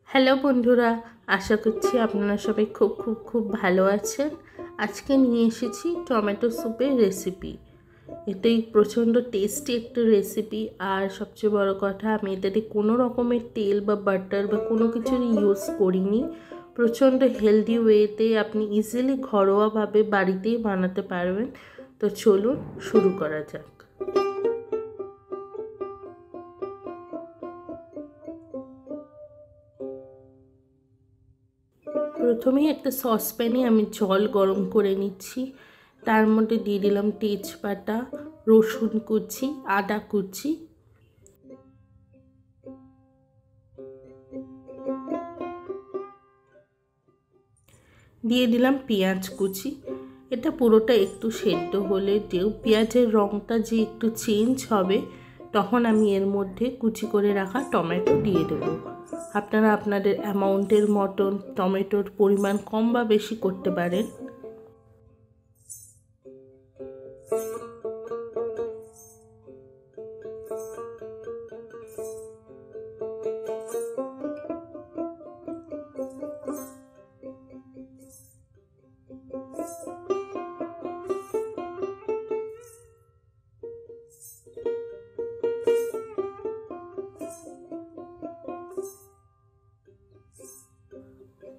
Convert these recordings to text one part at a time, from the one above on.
Hello বন্ধুরা, আশা করছি আপনারা সবাই খুব খুব খুব ভালো আছেন। আজকে নিয়ে এসেছি টমেটো স্যুপের রেসিপি। এটাই প্রচণ্ড টেস্টি একটা রেসিপি। আর সবচেয়ে বড় কথা, আমি এটাতে কোনো রকমের তেল বা বাটার বা কোনো কিছুর ইউজ করিনি। প্রচণ্ড হেলদি ওয়েতে আপনি ইজিলি ঘরোয়াভাবে বাড়িতেই বানাতে পারবেন। তো চলুন শুরু করা যাক। প্রথমেই একটা সসপ্যানে আমি জল গরম করে নিচ্ছি। তার মধ্যে দিয়ে দিলাম তেজপাতা, রসুন কুচি, আদা কুচি, দিয়ে দিলাম পেঁয়াজ কুচি। এটা পুরোটা একটু সেদ্ধ হলে পেঁয়াজের রঙটা যে একটু চেঞ্জ হবে, তখন আমি এর মধ্যে কুচি করে রাখা টমেটো দিয়ে দেবো। আপনারা আপনাদের অ্যামাউন্টের মতন টমেটোর পরিমাণ কম বা বেশি করতে পারেন।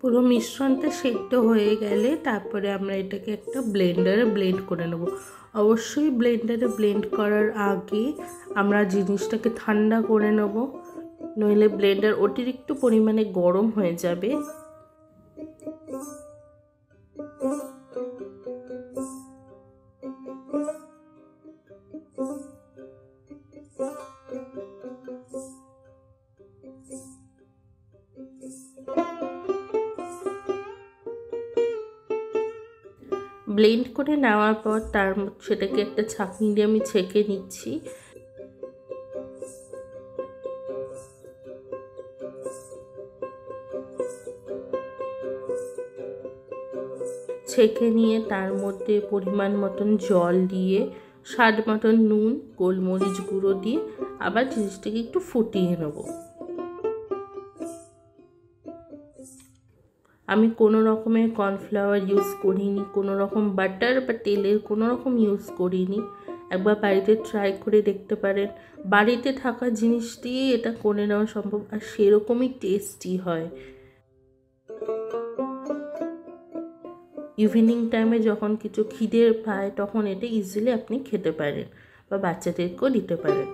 পুরো মিশ্রণটা সেদ্ধ হয়ে গেলে তারপরে আমরা এটাকে একটা ব্লেন্ডারে ব্লেন্ড করে নেব। অবশ্যই ব্লেন্ডারে ব্লেন্ড করার আগে আমরা জিনিসটাকে ঠান্ডা করে নেব, নইলে ব্লেন্ডার অতিরিক্ত পরিমাণে গরম হয়ে যাবে। ব্লেন্ড করে নেওয়ার পর সেটাকে একটা ছাঁকনি দিয়ে আমি ছেঁকে নিচ্ছি। ছেঁকে নিয়ে তার মধ্যে পরিমাণ মতন জল দিয়ে, স্বাদ মতন নুন, গোলমরিচ গুঁড়ো দিয়ে আবার জিনিসটাকে একটু ফুটিয়ে নেব। আমি কোনো রকমের কর্নফ্লাওয়ার ইউজ করিনি, কোনো রকম বাটার বা তেলের কোনো রকম ইউজ করিনি। একবার বাড়িতে ট্রাই করে দেখতে পারেন। বাড়িতে থাকা জিনিস দিয়ে এটা করে নেওয়া সম্ভব, আর সেরকমই টেস্টি হয়। ইভিনিং টাইমে যখন কিছু খিদে পায়, তখন এটা ইজিলি আপনি খেতে পারেন বা বাচ্চাদেরকেও দিতে পারেন।